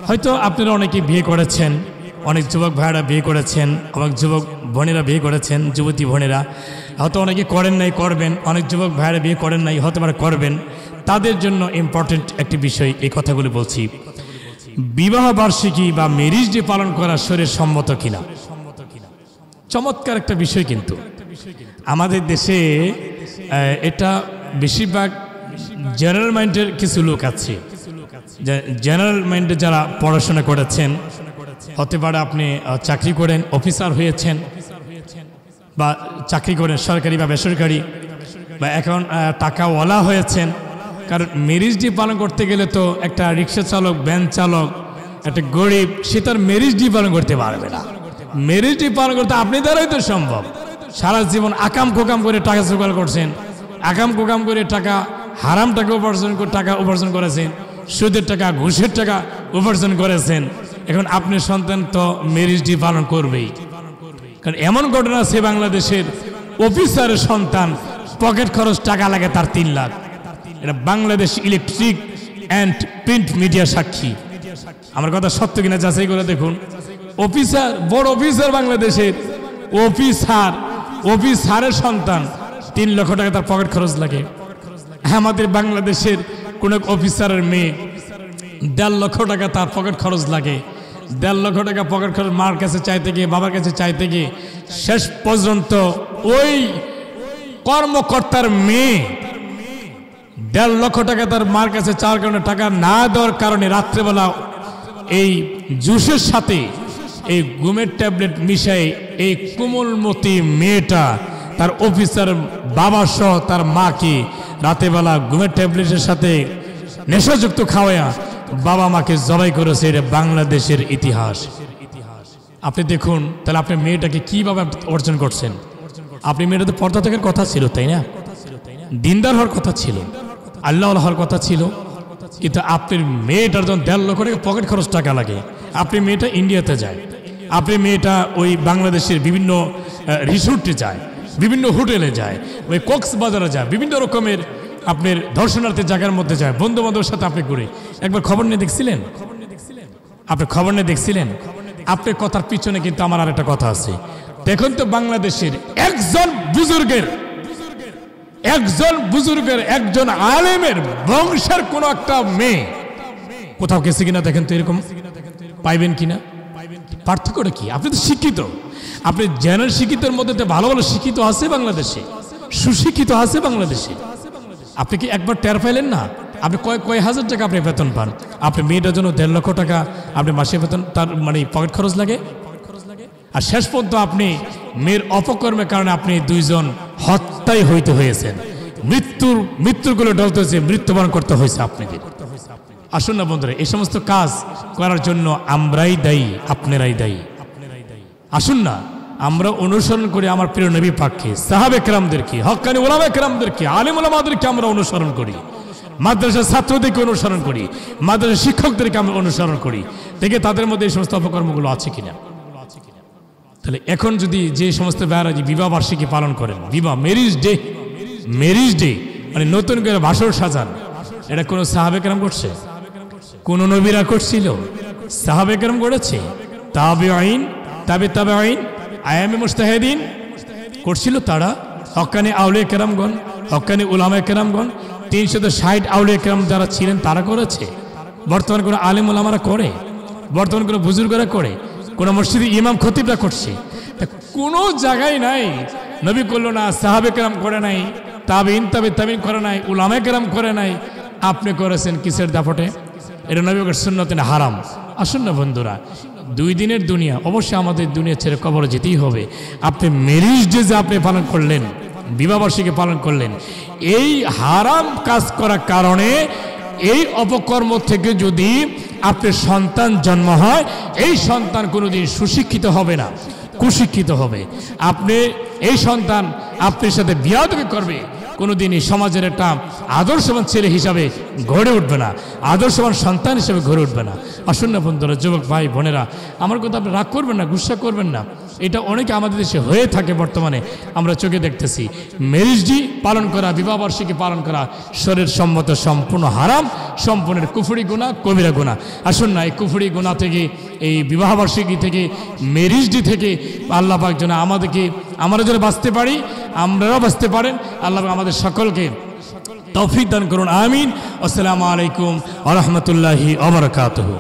হয়তো আপনারা অনেকে বিয়ে করেছেন, অনেক যুবক ভাইয়েরা বিয়ে করেছেন, অনেক যুবক বোনেরা বিয়ে করেছেন, যুবতী বোনেরা হয়তো অনেকে করেন নাই, করবেন। অনেক যুবক ভাইয়েরা বিয়ে করেন নাই, হতে পারে করবেন। তাদের জন্য ইম্পর্টেন্ট একটি বিষয় এই কথাগুলো বলছি। বিবাহ বার্ষিকী বা ম্যারেজ ডে পালন করা শরীর সম্মত কিনা। চমৎকার একটা বিষয়। কিন্তু আমাদের দেশে এটা বেশিরভাগ জেনারেল মাইন্ডের কিছু লোক আছে, জেনারেল মাইন্ডে যারা পড়াশোনা করেছেন, হতে পারে আপনি চাকরি করেন, অফিসার হয়েছেন, বা চাকরি করেন সরকারি বা বেসরকারি, বা এখন টাকাওয়ালা হয়েছেন। কারণ ম্যারেজ ডে পালন করতে গেলে তো একটা রিক্সা চালক, ভ্যান চালক, একটা গরিব, সে তার ম্যারেজ ডে পালন করতে পারবে না। ম্যারেজ ডে পালন করতে আপনি দ্বারাই তো সম্ভব। সারা জীবন আকাম কোকাম করে টাকা জোগাড় করছেন, আকাম কোকাম করে টাকা, হারাম টাকা উপার্জন করেছেন, সুদের টাকা, ঘুষের টাকা উপার্জন করেছেন। এখন আপনি সন্তান তো ম্যারেজ ডে পালন করবেই। কারণ এমন ঘটনা আছে, বাংলাদেশের অফিসারের সন্তান পকেট খরচ টাকা লাগে তার 3 লাখ। এটা Bangladesh electric and print media সাক্ষী। আমার কথা সত্য কিনা যাচাই করে দেখুন। অফিসার, বড় অফিসার, বাংলাদেশের অফিসারের সন্তান 3 লক্ষ টাকা তার পকেট খরচ লাগে। আমাদের বাংলাদেশের কোন অফিসারের মেয়ে 1.5 লক্ষ টাকা তার পকেট খরচ লাগে। 1.5 লক্ষ টাকা পকেট খরচ মার কাছে চাইতে গিয়ে, বাবার কাছে চাইতে গিয়ে, শেষ পর্যন্ত ওই কর্মকর্তার মেয়ে 1.5 লক্ষ টাকা তার মার কাছে চাওয়ার কারণে, টাকা না দেওয়ার কারণে রাত্রেবেলা এই জুসের সাথে এই ঘুমের ট্যাবলেট মিশাই এই কোমলমতি মেয়েটা তার অফিসার বাবা সহ তার মাকে রাতেবেলা ঘুমের ট্যাবলেটের সাথে নেশাযুক্ত খাওয়ায়া বাবা মাকে জবাই করেছে। এটা বাংলাদেশের ইতিহাস। আপনি দেখুন, তাহলে আপনি মেয়েটাকে কিভাবে অর্জন করছেন। আপনি মেয়েটা তো পর্দা থাকার কথা ছিল, তাই না? দিনদার হওয়ার কথা ছিল, আল্লাহ হওয়ার কথা ছিল। কিন্তু আপনার মেয়েটার যখন 1.5 লক্ষ টাকা পকেট খরচ টাকা লাগে, আপনি মেয়েটা ইন্ডিয়াতে যায়, আপনি মেয়েটা ওই বাংলাদেশের বিভিন্ন রিসোর্টে যায়, বিভিন্ন হোটেলে যায়, ওই কক্সবাজারে যায়, বিভিন্ন রকমের আপনার দর্শনার্থী জায়গার মধ্যে যায়, বন্ধু বান্ধবের সাথে আপনি ঘুরে। একবার খবর নিয়ে দেখছিলেন? আপনি খবর নিয়ে দেখছিলেন? আপনার কথার পিছনে কিন্তু আমার আর একটা কথা আছে। দেখুন তো, বাংলাদেশের একজন বুজুর্গের একজন আলেমের বংশের কোন একটা মেয়ে কোথাও গেছে কিনা দেখেন তো, এরকম পাইবেন কিনা? পার্থক্যটা কি? আপনি তো শিক্ষিত, আপনি জেনারেল শিক্ষিতের মধ্যে তো ভালো ভালো শিক্ষিত আছে বাংলাদেশে, সুশিক্ষিত আছে বাংলাদেশে। আপনি কি একবার টের পাইলেন না? আপনি কয় হাজার টাকা আপনি বেতন পান, আপনি মেয়েটার জন্য 1.5 লক্ষ টাকা আপনি মাসে বেতন, তার মানে পকেট খরচ লাগে। আর শেষ পর্যন্ত আপনি মেয়ের অপকর্মের কারণে আপনি 2 জন হত্যাই হইতে হয়েছেন, মৃত্যুগুলো ডলতে হয়েছে, মৃত্যুবরণ করতে হয়েছে আপনাদের। আসুন না বন্ধুরা, এই সমস্ত কাজ করার জন্য আমরাই দায়ী, আপনারাই দায়ী। আসুন না আমরা অনুসরণ করি আমার প্রিয় নবী পাককে, সাহাবে কেরামদেরকে, হক্কানি ওলামা কেরামদেরকে, আলিম ওলামাদেরকে আমরা অনুসরণ করি, মাদ্রাসার ছাত্রদেরকে অনুসরণ করি, মাদ্রাসার শিক্ষকদেরকে আমরা অনুসরণ করি, দেখে তাদের মধ্যে এই সমস্ত অপকর্মগুলো আছে কিনা। তাহলে এখন যদি যে সমস্ত ভাইয়েরা বিবাহ বার্ষিকী পালন করেন, বিবাহ ম্যারেজ ডে মানে নতুন করে বাসর সাজান, এটা কোন সাহাবে কেরাম করছে? কোন নবীরা করছিল? সাহাবে কেরাম করেছে? তাবেঈন, তাবেঈন, আয়ামে মুজতাহিদিন করছিল তারা। হক্কানি আউলিয়া কেরামগণ, হক্কানি উলামা কেরামগণ, 360 আউলিয়া কেরাম যারা ছিলেন তারা করেছে। বর্তমান কোনো আলেম উলামারা করে? বর্তমান কোনো বুজুর্গরা করে? কোন মসজিদে ইমাম খতিবরা করছে? কোনো জায়গায় নাই। নবী করলো না, সাহাবে কেরাম করে নাই, তাবেঈন করে নাই, উলামা কেরাম করে নাই, আপনি করেছেন কিসের দাপটে? এটা নবীর সুন্নতে হারাম। আসুন না বন্ধুরা, 2 দিনের দুনিয়া, অবশ্যই আমাদের দুনিয়া ছেড়ে কবরে যেতেই হবে। আপনি ম্যারেজ ডে যে আপনি পালন করলেন, বিবাহবার্ষিকী পালন করলেন, এই হারাম কাজ করার কারণে, এই অপকর্ম থেকে যদি আপনার সন্তান জন্ম হয়, এই সন্তান কোনোদিন সুশিক্ষিত হবে না, কুশিক্ষিত হবে। আপনি এই সন্তান আপনার সাথে বিয়াদবি করবে, কোনোদিনই সমাজের একটা আদর্শবান ছেলে হিসাবে গড়ে উঠবে না, আদর্শবান সন্তান হিসেবে গড়ে উঠবে না। আসুন না বন্ধুরা, যুবক ভাই বোনেরা, আমার কথা আপনি রাগ করবেন না, গুসা করবেন না। এটা অনেকে আমাদের দেশে হয়ে থাকে বর্তমানে, আমরা চোখে দেখতেছি। ম্যারেজ ডে পালন করা, বিবাহবার্ষিকী পালন করা শরীর সম্মত সম্পূর্ণ হারাম, সম্পূর্ণ কুফরি গুনাহ, কবিরা গুনাহ। আসুন না, এই কুফরি গুনাহ থেকে, এই বিবাহবার্ষিকী থেকে, ম্যারেজ ডে থেকে আল্লাহ পাক যেন আমরা যেন বাঁচতে পারি, আমরাও বাঁচতে পারেন। আল্লাহ পাক আমাদের সকলকে তৌফিক দান করুন, আমিন। আসসালামু আলাইকুম ওয়া রাহমাতুল্লাহি ওয়া বারাকাতুহু।